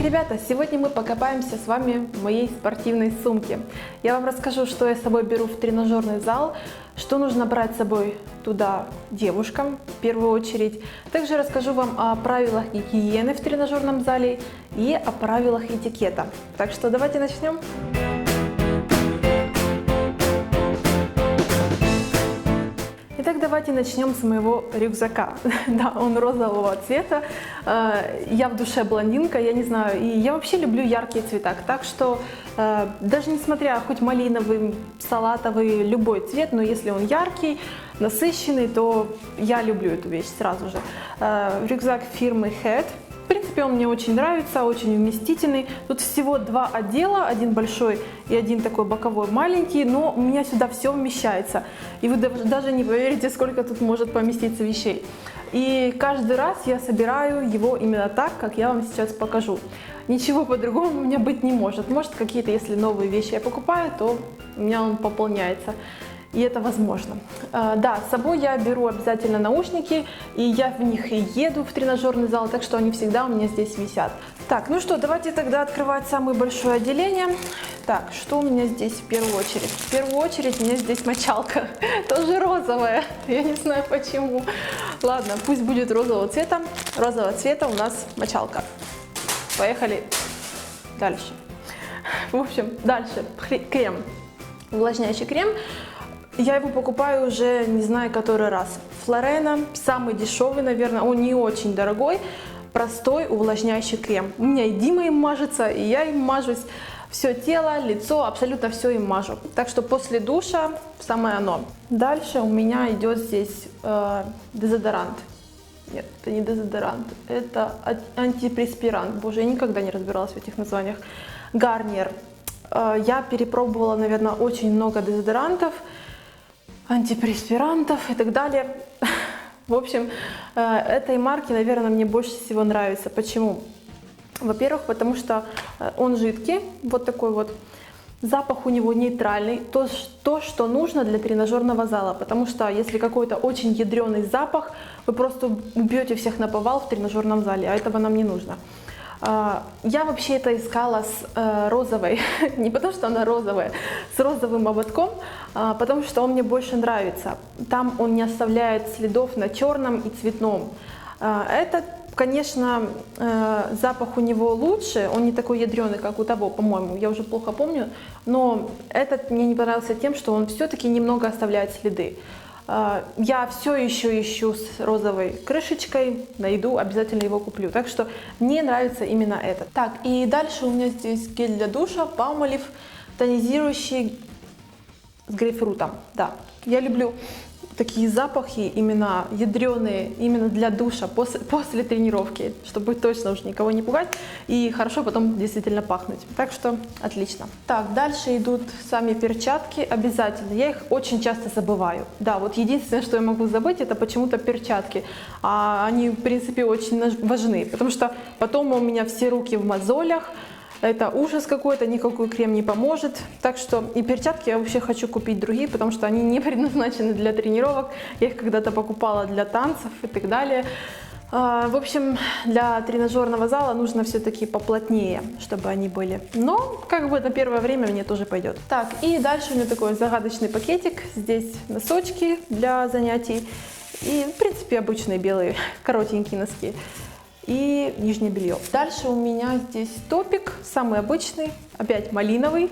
ребята! Сегодня мы покопаемся с вами в моей спортивной сумке. Я вам расскажу, что я с собой беру в тренажерный зал, что нужно брать с собой туда девушкам в первую очередь. Также расскажу вам о правилах гигиены в тренажерном зале и о правилах этикета. Так что давайте начнем. Итак, давайте начнем с моего рюкзака. Да, он розового цвета. Я в душе блондинка, я не знаю, и я вообще люблю яркие цвета. Так что даже несмотря хоть малиновый, салатовый, любой цвет, но если он яркий, насыщенный, то я люблю эту вещь сразу же. Рюкзак фирмы Head. В принципе, он мне очень нравится, очень вместительный. Тут всего два отдела, один большой и один такой боковой маленький, но у меня сюда все вмещается. И вы даже не поверите, сколько тут может поместиться вещей. И каждый раз я собираю его именно так, как я вам сейчас покажу. Ничего по-другому у меня быть не может. Может, какие-то, если новые вещи я покупаю, то у меня он пополняется. И это возможно. Да, с собой я беру обязательно наушники, и я в них и еду в тренажерный зал, так что они всегда у меня здесь висят. Так, ну что, давайте тогда открывать самое большое отделение. Так, что у меня здесь в первую очередь? В первую очередь у меня здесь мочалка, тоже розовая, я не знаю почему. Ладно, пусть будет розового цвета. Розового цвета у нас мочалка. Поехали дальше. В общем, дальше крем, увлажняющий крем. Я его покупаю уже не знаю который раз. Флорена, самый дешевый, наверное, он не очень дорогой, простой увлажняющий крем. У меня и Дима им мажется, и я им мажусь. Все тело, лицо, абсолютно все им мажу. Так что после душа самое оно. Дальше у меня идет здесь дезодорант. Нет, это не дезодорант, это антипреспирант. Боже, я никогда не разбиралась в этих названиях. Гарниер. Я перепробовала, наверное, очень много дезодорантов, антипреспирантов и так далее. В общем, этой марки, наверное, мне больше всего нравится. Почему? Во-первых, потому что он жидкий, вот такой вот. Запах у него нейтральный, то, что нужно для тренажерного зала. Потому что если какой-то очень ядреный запах, вы просто убьете всех наповал в тренажерном зале, а этого нам не нужно. Я вообще это искала с розовой, не потому что она розовая, с розовым ободком, потому что он мне больше нравится. Там он не оставляет следов на черном и цветном. Этот, конечно, запах у него лучше, он не такой ядреный, как у того, по-моему, я уже плохо помню, но этот мне не понравился тем, что он все-таки немного оставляет следы. Я все еще ищу с розовой крышечкой, найду, обязательно его куплю. Так что мне нравится именно этот. Так, и дальше у меня здесь гель для душа, Palmolive, тонизирующий с грейпфрутом. Да, я люблю такие запахи, именно ядреные, именно для душа, после тренировки, чтобы точно уж никого не пугать и хорошо потом действительно пахнуть. Так что отлично. Так, дальше идут сами перчатки, обязательно. Я их очень часто забываю. Да, вот единственное, что я могу забыть, это почему-то перчатки. А они, в принципе, очень важны, потому что потом у меня все руки в мозолях. Это ужас какой-то, никакой крем не поможет. Так что и перчатки я вообще хочу купить другие, потому что они не предназначены для тренировок. Я их когда-то покупала для танцев и так далее. В общем, для тренажерного зала нужно все-таки поплотнее, чтобы они были. Но как бы на первое время мне тоже пойдет. Так, и дальше у меня такой загадочный пакетик. Здесь носочки для занятий и, в принципе, обычные белые коротенькие носки. И нижнее белье. Дальше у меня здесь топик, самый обычный, опять малиновый.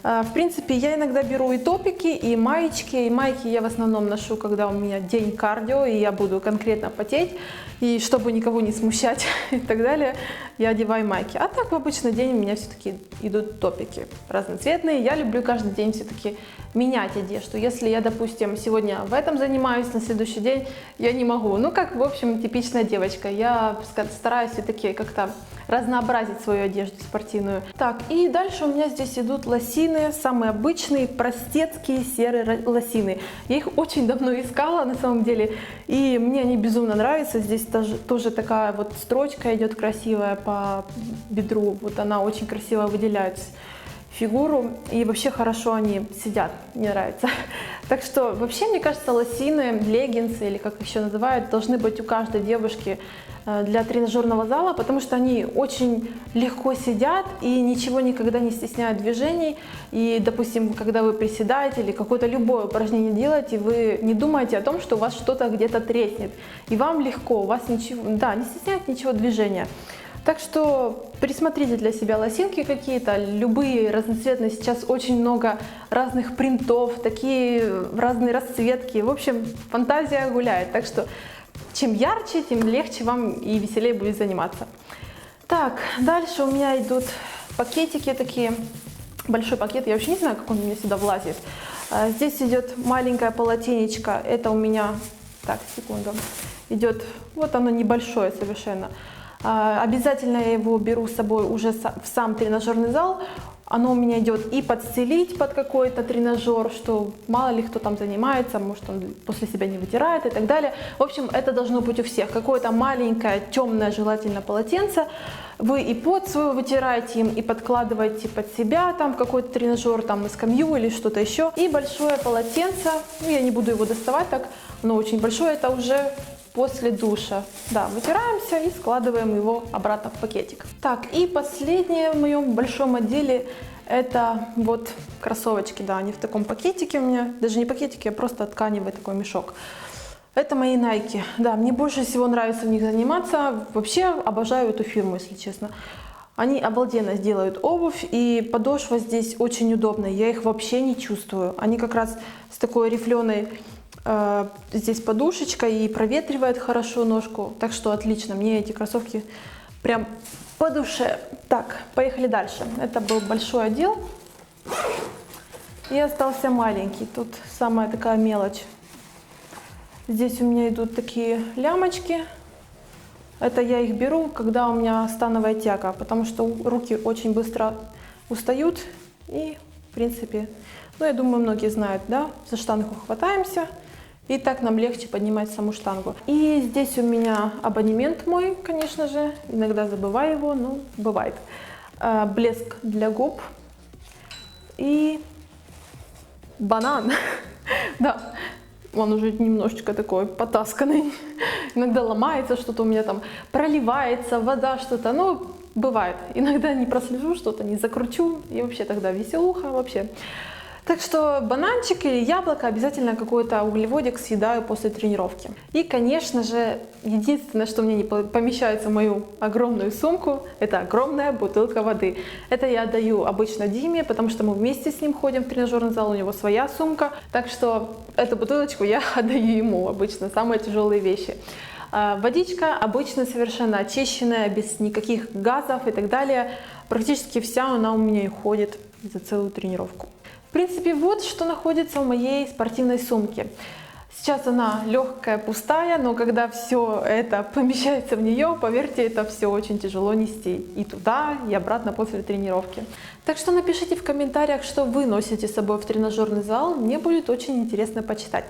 В принципе, я иногда беру и топики, и маечки. И майки я в основном ношу, когда у меня день кардио, и я буду конкретно потеть. И чтобы никого не смущать и так далее, я одеваю майки. А так в обычный день у меня все-таки идут топики разноцветные. Я люблю каждый день все-таки менять одежду. Если я, допустим, сегодня в этом занимаюсь, на следующий день я не могу. Ну, как, в общем, типичная девочка. Я стараюсь все-таки как-то разнообразить свою одежду спортивную. Так, и дальше у меня здесь идут лосины, самые обычные, простецкие серые лосины. Я их очень давно искала, на самом деле, и мне они безумно нравятся. Здесь тоже такая вот строчка идет красивая по бедру, вот она очень красиво выделяется. фигуру, и вообще хорошо они сидят, мне нравится. Так что вообще, мне кажется, лосины, леггинсы, или как еще называют, должны быть у каждой девушки для тренажерного зала, потому что они очень легко сидят и ничего никогда не стесняют движений. И, допустим, когда вы приседаете или какое-то любое упражнение делаете, вы не думаете о том, что у вас что-то где-то треснет. И вам легко, у вас ничего, да, не стесняет ничего движения. Так что присмотрите для себя лосинки какие-то, любые разноцветные. Сейчас очень много разных принтов, такие разные расцветки. В общем, фантазия гуляет. Так что чем ярче, тем легче вам и веселее будет заниматься. Так, дальше у меня идут пакетики такие. Большой пакет, я вообще не знаю, как он у меня сюда влазит. Здесь идет маленькое полотенечко. Это у меня, так, секунду, идет, вот оно небольшое совершенно. Обязательно я его беру с собой уже в сам тренажерный зал. Оно у меня идет и подстелить под какой-то тренажер, что мало ли кто там занимается, может он после себя не вытирает и так далее. В общем, это должно быть у всех. Какое-то маленькое, темное, желательно полотенце. Вы и под свой вытираете им, и подкладываете под себя там в какой-то тренажер, там на скамью или что-то еще. И большое полотенце, ну, я не буду его доставать так, оно очень большое, это уже после душа. Да, вытираемся и складываем его обратно в пакетик. Так, и последнее в моем большом отделе это вот кроссовочки, да, они в таком пакетике у меня, даже не пакетики, а просто тканевый такой мешок. Это мои Nike. Да, мне больше всего нравится в них заниматься. Вообще обожаю эту фирму, если честно. Они обалденно делают обувь, и подошва здесь очень удобная. Я их вообще не чувствую. Они как раз с такой рифленой здесь подушечка и проветривает хорошо ножку. Так что отлично, мне эти кроссовки прям по душе. Так, поехали дальше. Это был большой отдел. И остался маленький. Тут самая такая мелочь. Здесь у меня идут такие лямочки. Это я их беру, когда у меня становая тяга, потому что руки очень быстро устают. И, в принципе, ну, я думаю, многие знают, да, за штангу хватаемся. И так нам легче поднимать саму штангу. И здесь у меня абонемент мой, конечно же. Иногда забываю его, но бывает. Блеск для губ. И банан. Да, он уже немножечко такой потасканный. Иногда ломается что-то у меня там, проливается вода, что-то. Ну, бывает. Иногда не прослежу что-то, не закручу. И вообще тогда веселуха вообще. Так что бананчик или яблоко, обязательно какой-то углеводик съедаю после тренировки. И, конечно же, единственное, что мне не помещается в мою огромную сумку, это огромная бутылка воды. Это я отдаю обычно Диме, потому что мы вместе с ним ходим в тренажерный зал, у него своя сумка. Так что эту бутылочку я отдаю ему обычно, самые тяжелые вещи. Водичка обычно совершенно очищенная, без никаких газов и так далее. Практически вся она у меня и уходит за целую тренировку. В принципе, вот что находится в моей спортивной сумке. Сейчас она легкая, пустая, но когда все это помещается в нее, поверьте, это все очень тяжело нести и туда, и обратно после тренировки. Так что напишите в комментариях, что вы носите с собой в тренажерный зал, мне будет очень интересно почитать.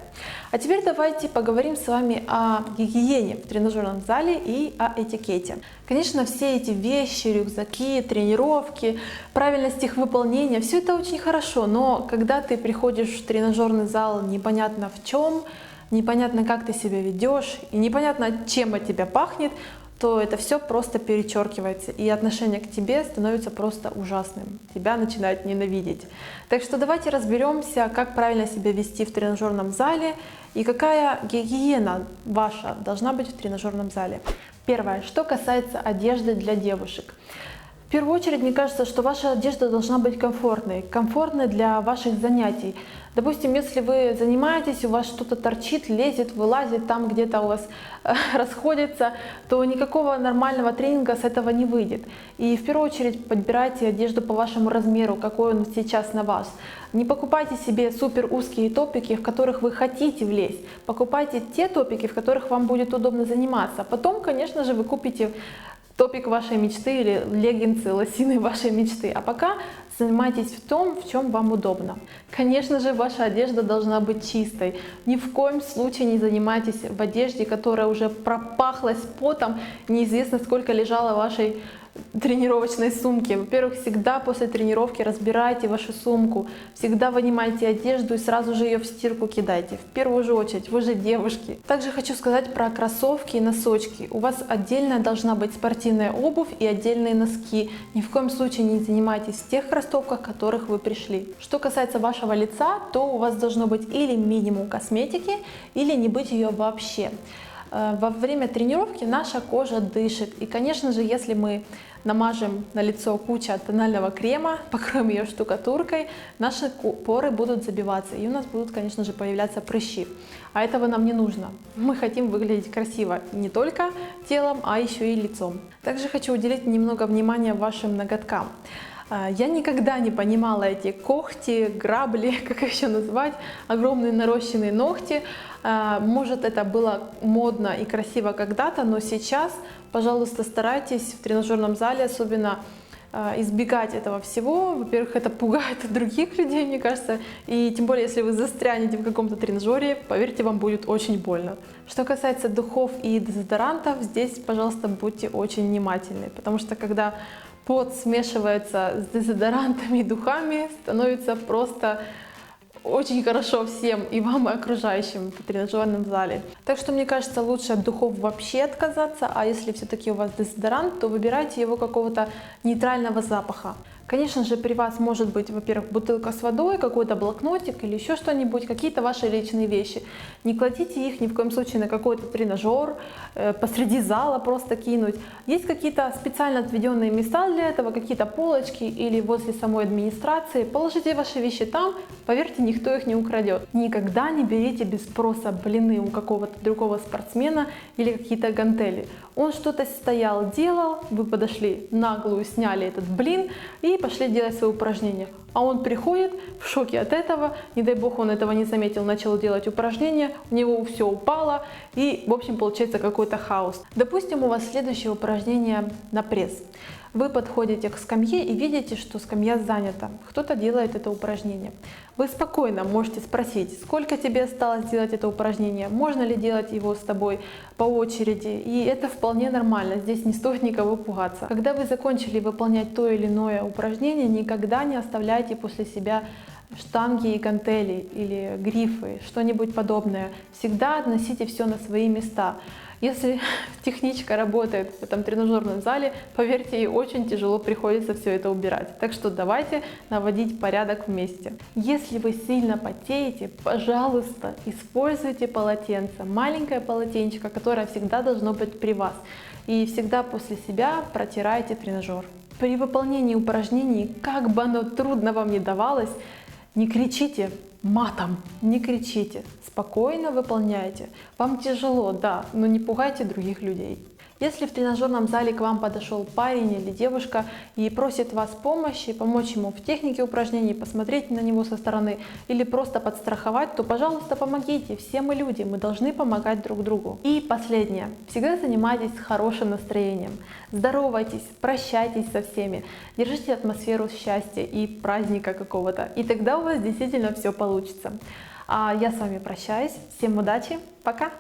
А теперь давайте поговорим с вами о гигиене в тренажерном зале и о этикете. Конечно, все эти вещи, рюкзаки, тренировки, правильность их выполнения, все это очень хорошо, но когда ты приходишь в тренажерный зал непонятно в чем, непонятно, как ты себя ведешь, и непонятно, чем от тебя пахнет, то это все просто перечеркивается, и отношение к тебе становится просто ужасным. Тебя начинают ненавидеть. Так что давайте разберемся, как правильно себя вести в тренажерном зале и какая гигиена ваша должна быть в тренажерном зале. Первое, что касается одежды для девушек. В первую очередь, мне кажется, что ваша одежда должна быть комфортной для ваших занятий. Допустим, если вы занимаетесь, у вас что-то торчит, лезет, вылазит, там где-то у вас расходится, то никакого нормального тренинга с этого не выйдет. И в первую очередь подбирайте одежду по вашему размеру, какой он сейчас на вас. Не покупайте себе супер узкие топики, в которых вы хотите влезть. Покупайте те топики, в которых вам будет удобно заниматься. Потом, конечно же, вы купите топик вашей мечты или леггинсы, лосины вашей мечты. А пока занимайтесь в том, в чем вам удобно. Конечно же, ваша одежда должна быть чистой. Ни в коем случае не занимайтесь в одежде, которая уже пропахлась потом, неизвестно сколько лежала в вашей тренировочной сумки. Во-первых, всегда после тренировки разбирайте вашу сумку, всегда вынимайте одежду и сразу же ее в стирку кидайте. В первую же очередь, вы же девушки. Также хочу сказать про кроссовки и носочки. У вас отдельно должна быть спортивная обувь и отдельные носки. Ни в коем случае не занимайтесь в тех кроссовках, в которых вы пришли. Что касается вашего лица, то у вас должно быть или минимум косметики, или не быть ее вообще. Во время тренировки наша кожа дышит. И, конечно же, если мы намажем на лицо кучу тонального крема, покроем ее штукатуркой, наши поры будут забиваться. И у нас будут, конечно же, появляться прыщи. А этого нам не нужно. Мы хотим выглядеть красиво не только телом, а еще и лицом. Также хочу уделить немного внимания вашим ноготкам. Я никогда не понимала эти когти, грабли, как еще назвать, огромные нарощенные ногти. Может, это было модно и красиво когда-то, но сейчас, пожалуйста, старайтесь в тренажерном зале особенно избегать этого всего. Во-первых, это пугает других людей, мне кажется, и тем более, если вы застрянете в каком-то тренажере, поверьте, вам будет очень больно. Что касается духов и дезодорантов, здесь, пожалуйста, будьте очень внимательны, потому что когда пот смешивается с дезодорантами и духами, становится просто очень хорошо всем, и вам, и окружающим в тренажерном зале. Так что, мне кажется, лучше от духов вообще отказаться, а если все-таки у вас дезодорант, то выбирайте его какого-то нейтрального запаха. Конечно же, при вас может быть, во-первых, бутылка с водой, какой-то блокнотик или еще что-нибудь, какие-то ваши личные вещи. Не кладите их ни в коем случае на какой-то тренажер, посреди зала просто кинуть. Есть какие-то специально отведенные места для этого, какие-то полочки или возле самой администрации. Положите ваши вещи там, поверьте, никто их не украдет. Никогда не берите без спроса блины у какого-то другого спортсмена или какие-то гантели. Он что-то стоял, делал, вы подошли, наглую сняли этот блин и пошли делать свои упражнения. А он приходит в шоке от этого, не дай бог он этого не заметил, начал делать упражнения, у него все упало и, в общем, получается какой-то хаос. Допустим, у вас следующее упражнение на пресс. Вы подходите к скамье и видите, что скамья занята. Кто-то делает это упражнение. Вы спокойно можете спросить, сколько тебе осталось делать это упражнение, можно ли делать его с тобой по очереди. И это вполне нормально, здесь не стоит никого пугаться. Когда вы закончили выполнять то или иное упражнение, никогда не оставляйте после себя штанги и гантели или грифы, что-нибудь подобное. Всегда относите все на свои места. Если техничка работает в этом тренажерном зале, поверьте, ей очень тяжело приходится все это убирать. Так что давайте наводить порядок вместе. Если вы сильно потеете, пожалуйста, используйте полотенце. Маленькое полотенечко, которое всегда должно быть при вас. И всегда после себя протирайте тренажер. При выполнении упражнений, как бы оно трудно вам ни давалось, не кричите матом, не кричите, спокойно выполняйте. Вам тяжело, да, но не пугайте других людей. Если в тренажерном зале к вам подошел парень или девушка и просит вас помощи, помочь ему в технике упражнений, посмотреть на него со стороны или просто подстраховать, то, пожалуйста, помогите. Все мы люди, мы должны помогать друг другу. И последнее. Всегда занимайтесь с хорошим настроением. Здоровайтесь, прощайтесь со всеми, держите атмосферу счастья и праздника какого-то. И тогда у вас действительно все получится. А я с вами прощаюсь. Всем удачи. Пока!